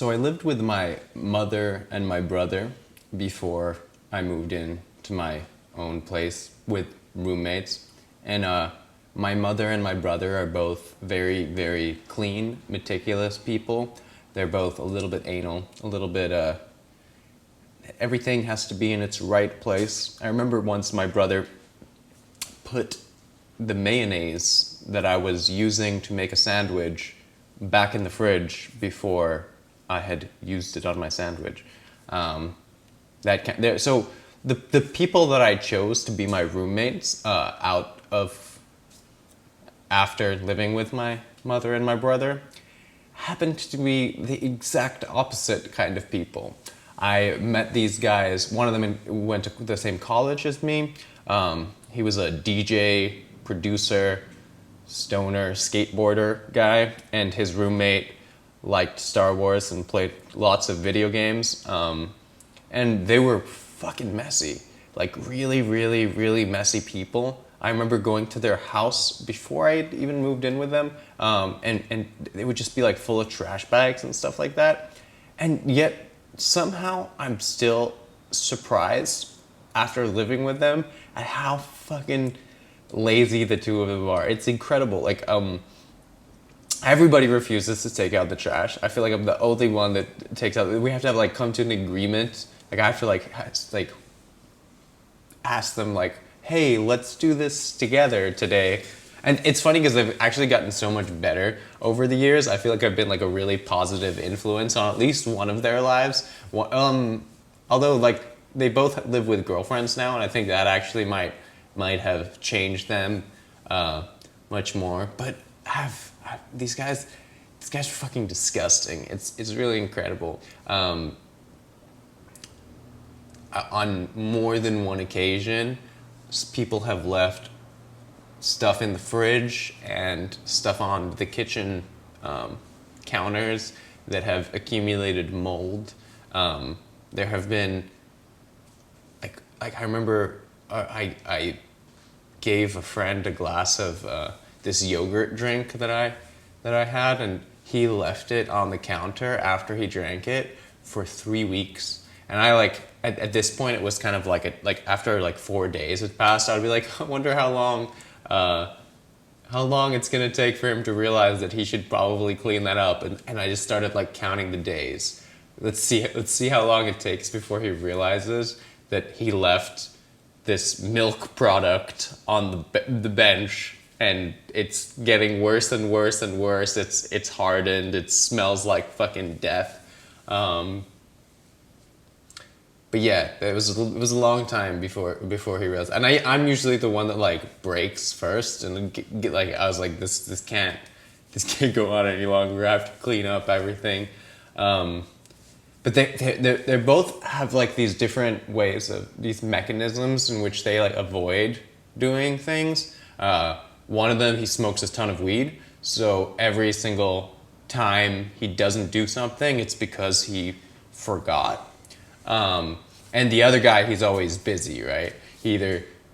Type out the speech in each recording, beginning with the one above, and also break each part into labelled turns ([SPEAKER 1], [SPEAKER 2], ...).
[SPEAKER 1] So I lived with my mother and my brother before I moved in to my own place with roommates. And my mother and my brother are both very, very clean, meticulous people. They're both a little bit anal, a little bit, everything has to be in its right place. I remember once my brother put the mayonnaise that I was using to make a sandwich back in the fridge before I had used it on my sandwich. So the people that I chose to be my roommates out of after living with my mother and my brother happened to be the exact opposite kind of people. I met these guys. One of them went to the same college as me. He was a DJ, producer, stoner, skateboarder guy, and his roommate liked Star Wars and played lots of video games. And they were fucking messy. Like really, really, really messy people. I remember going to their house before I even moved in with them, and they would just be like full of trash bags and stuff like that. And yet somehow I'm still surprised after living with them at how fucking lazy the two of them are. It's incredible. Like everybody refuses to take out the trash. I feel like I'm the only one that takes out. We have to have like come to an agreement. Like I have to like ask them like, hey, let's do this together today. And it's funny because I've actually gotten so much better over the years. I feel like I've been like a really positive influence on at least one of their lives. Although like they both live with girlfriends now, and I think that actually might have changed them much more. But these guys are fucking disgusting. It's really incredible. On more than one occasion, people have left stuff in the fridge and stuff on the kitchen counters that have accumulated mold. There have been, like I remember I gave a friend a glass of this yogurt drink that I had, and he left it on the counter after he drank it for 3 weeks. And I like at this point it was kind of like after like 4 days had passed, I'd be like, I wonder how long it's gonna take for him to realize that he should probably clean that up. And I just started like counting the days. Let's see how long it takes before he realizes that he left this milk product on the bench, and it's getting worse and worse and worse. It's hardened. It smells like fucking death. But yeah, it was a long time before he realized. And I'm usually the one that like breaks first, and get like I was like this can't go on any longer. I have to clean up everything. But they both have like these different ways of these mechanisms in which they like avoid doing things. One of them, he smokes a ton of weed, so every single time he doesn't do something, it's because he forgot. And the other guy, he's always busy, right? He's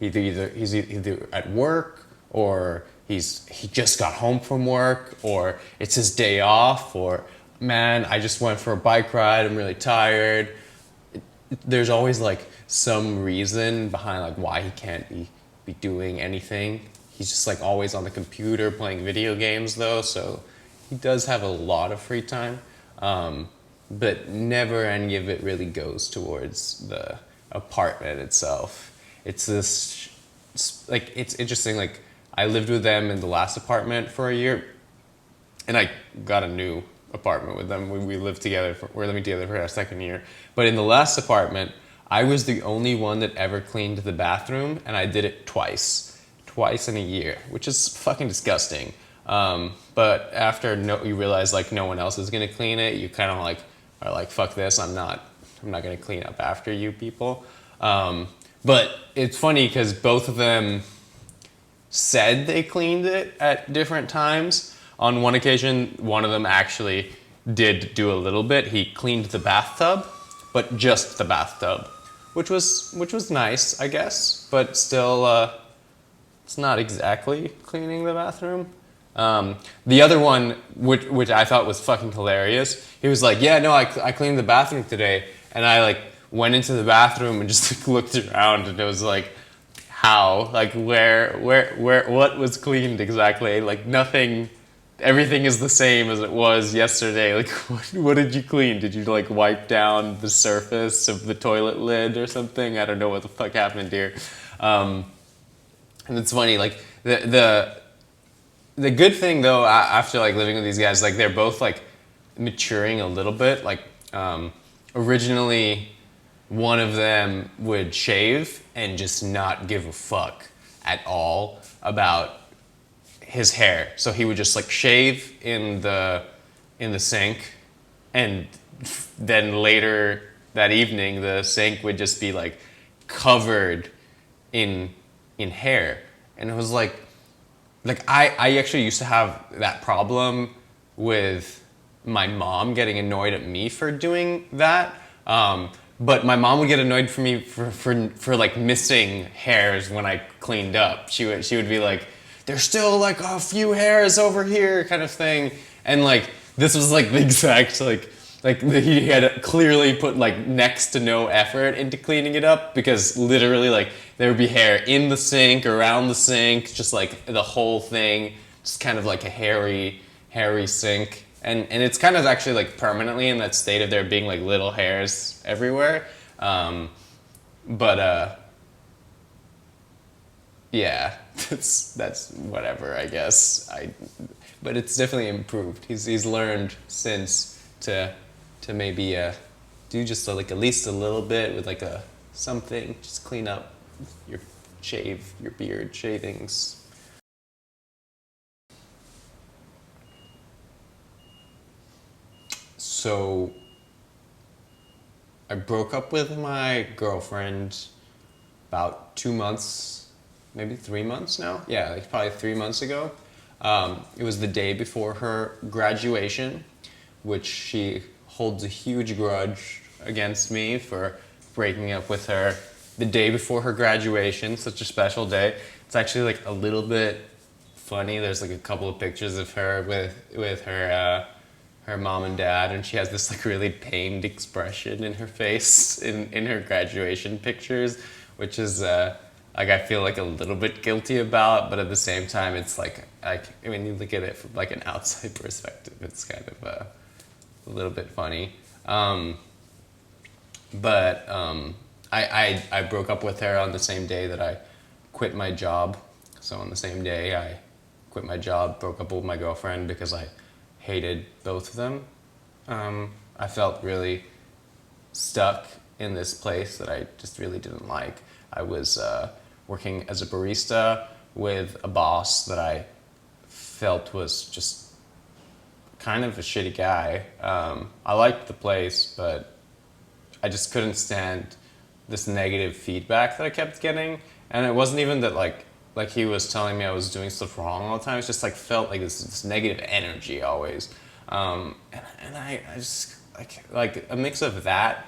[SPEAKER 1] either at work, or he just got home from work, or it's his day off, or man, I just went for a bike ride, I'm really tired. There's always like some reason behind like why he can't be doing anything. He's just like always on the computer playing video games though, so he does have a lot of free time. But never any of it really goes towards the apartment itself. It's this, like, it's interesting, like, I lived with them in the last apartment for a year, and I got a new apartment with them. We lived together, we're living together for our second year. But in the last apartment, I was the only one that ever cleaned the bathroom, and I did it twice in a year, which is fucking disgusting. But after you realize, like, no one else is gonna clean it, you kind of like, are like, fuck this, I'm not gonna clean up after you people. But it's funny because both of them said they cleaned it at different times. On one occasion, one of them actually did do a little bit. He cleaned the bathtub, but just the bathtub, which was nice, I guess, but still, it's not exactly cleaning the bathroom. The other one, which I thought was fucking hilarious, he was like, "Yeah, no, I cleaned the bathroom today," and I like went into the bathroom and just like, looked around, and it was like, how, like where, what was cleaned exactly? Like nothing. Everything is the same as it was yesterday. Like, what did you clean? Did you like wipe down the surface of the toilet lid or something? I don't know what the fuck happened here. And it's funny, like the good thing though, after like living with these guys, like they're both like maturing a little bit. Like originally, one of them would shave and just not give a fuck at all about his hair. So he would just like shave in the sink, and then later that evening, the sink would just be like covered in hair, and it was like I actually used to have that problem with my mom getting annoyed at me for doing that. But my mom would get annoyed for me for like missing hairs when I cleaned up. She would be like, "There's still like a few hairs over here," kind of thing. And like this was like the exact like he had clearly put like next to no effort into cleaning it up, because literally like there would be hair in the sink, around the sink, just like the whole thing, just kind of like a hairy sink. And it's kind of actually like permanently in that state of there being like little hairs everywhere. But yeah, that's whatever, I guess. But it's definitely improved. He's learned since to maybe do just like at least a little bit with like a something, just clean up your beard shavings. So I broke up with my girlfriend about 2 months, maybe 3 months now. Yeah, like probably 3 months ago. It was the day before her graduation, which she holds a huge grudge against me for breaking up with her the day before her graduation. Such a special day. It's actually like a little bit funny. There's like a couple of pictures of her with her mom and dad, and she has this like really pained expression in her face in her graduation pictures, which is like I feel like a little bit guilty about, but at the same time it's like when you look at it from like an outside perspective, it's kind of a little bit funny. But I broke up with her on the same day that I quit my job. So on the same day I quit my job, broke up with my girlfriend because I hated both of them. I felt really stuck in this place that I just really didn't like. I was working as a barista with a boss that I felt was just kind of a shitty guy. I liked the place, but I just couldn't stand this negative feedback that I kept getting. And it wasn't even that like he was telling me I was doing stuff wrong all the time. It's just like felt like this negative energy always. And I just like a mix of that,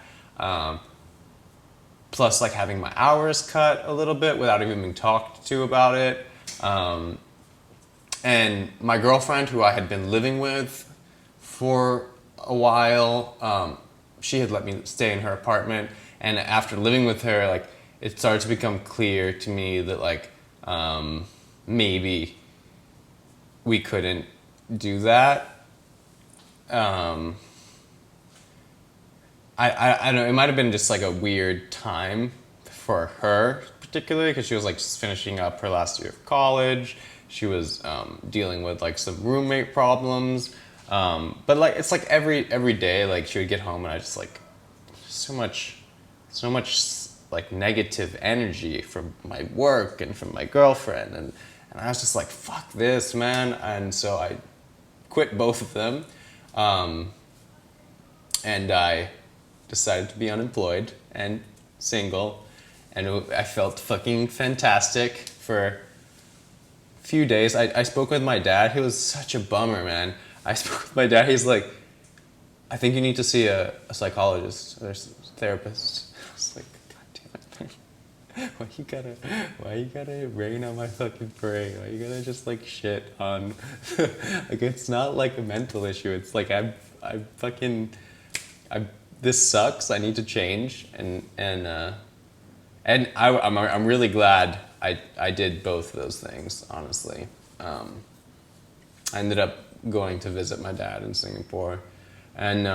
[SPEAKER 1] plus like having my hours cut a little bit without even being talked to about it. And my girlfriend, who I had been living with for a while, she had let me stay in her apartment. And after living with her, like it started to become clear to me that like maybe we couldn't do that. I don't know, it might have been just like a weird time for her particularly, because she was like just finishing up her last year of college. She was dealing with like some roommate problems, but like it's like every day like she would get home and I just like so much like negative energy from my work and from my girlfriend, and I was just like, fuck this, man. And so I quit both of them, and I decided to be unemployed and single, and I felt fucking fantastic for a few days. I spoke with my dad. He was such a bummer, man. I spoke with my dad. He's like, I think you need to see a psychologist or a therapist. I was like, God damn it. Why you gotta, why you gotta rain on my fucking parade? Why you gotta just like shit on, like it's not like a mental issue. It's like I fucking, I this sucks. I need to change, I'm really glad I did both of those things. Honestly, I ended up going to visit my dad in Singapore, and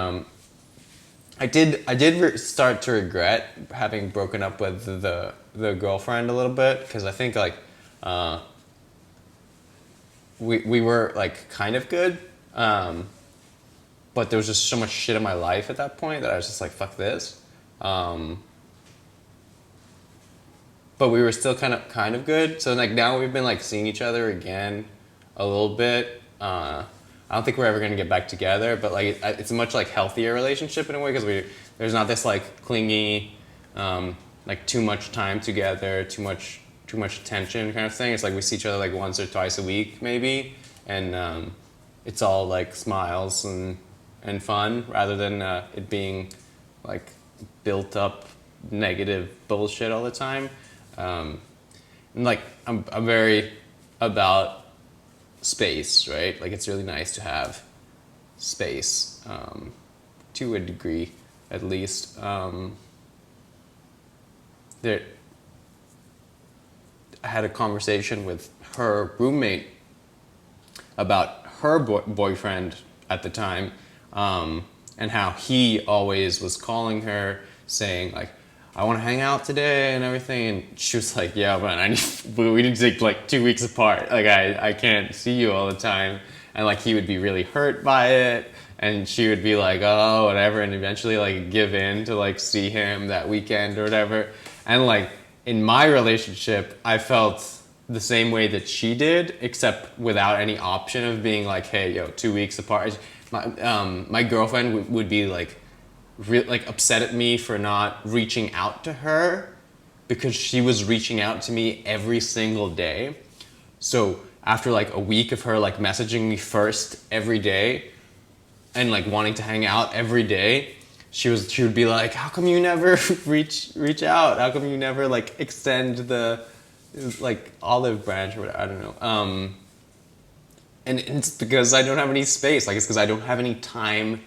[SPEAKER 1] I did start to regret having broken up with the girlfriend a little bit, because I think like we were like kind of good, but there was just so much shit in my life at that point that I was just like, fuck this. But we were still kind of good. So like now we've been like seeing each other again a little bit. I don't think we're ever gonna get back together, but like it's a much like healthier relationship in a way, because there's not this like clingy, like too much time together, too much attention kind of thing. It's like we see each other like once or twice a week maybe, and it's all like smiles and fun, rather than it being like built up negative bullshit all the time. And like I'm very about space, right? Like it's really nice to have space, to a degree at least. There, I had a conversation with her roommate about her boyfriend at the time, and how he always was calling her saying like, I want to hang out today and everything, and she was like, yeah, man, we need to take like 2 weeks apart. Like I can't see you all the time, and like he would be really hurt by it, and she would be like, oh, whatever, and eventually like give in to like see him that weekend or whatever. And like in my relationship, I felt the same way that she did, except without any option of being like, hey, yo, 2 weeks apart. My girlfriend would be like, like upset at me for not reaching out to her, because she was reaching out to me every single day. So after like a week of her like messaging me first every day and like wanting to hang out every day, she would be like, how come you never reach out? How come you never like extend the like olive branch or whatever? I don't know. And it's because I don't have any space. Like it's because I don't have any time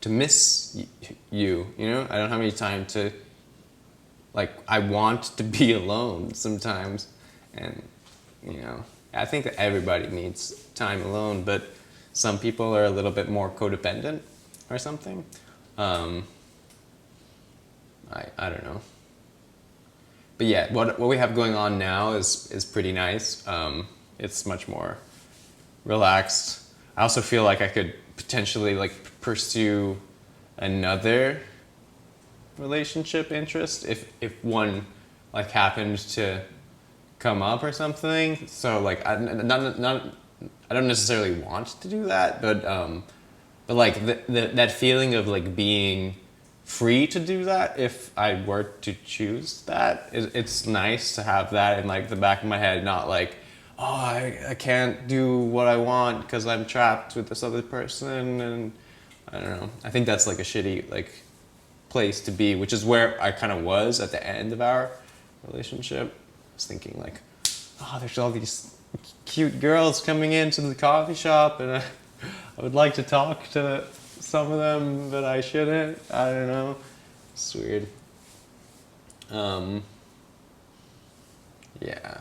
[SPEAKER 1] to miss you, you know? I don't have any time to, like, I want to be alone sometimes. And, you know, I think that everybody needs time alone, but some people are a little bit more codependent or something. I don't know. But yeah, what we have going on now is pretty nice. It's much more relaxed. I also feel like I could potentially like pursue another relationship interest if one like happened to come up or something. So like I don't necessarily want to do that, but like that feeling of like being free to do that if I were to choose that, it's nice to have that in like the back of my head, not like, oh, I can't do what I want because I'm trapped with this other person. And I don't know. I think that's like a shitty like place to be, which is where I kind of was at the end of our relationship. I was thinking like, oh, there's all these cute girls coming into the coffee shop, and I would like to talk to some of them, but I shouldn't. I don't know. It's weird. Yeah.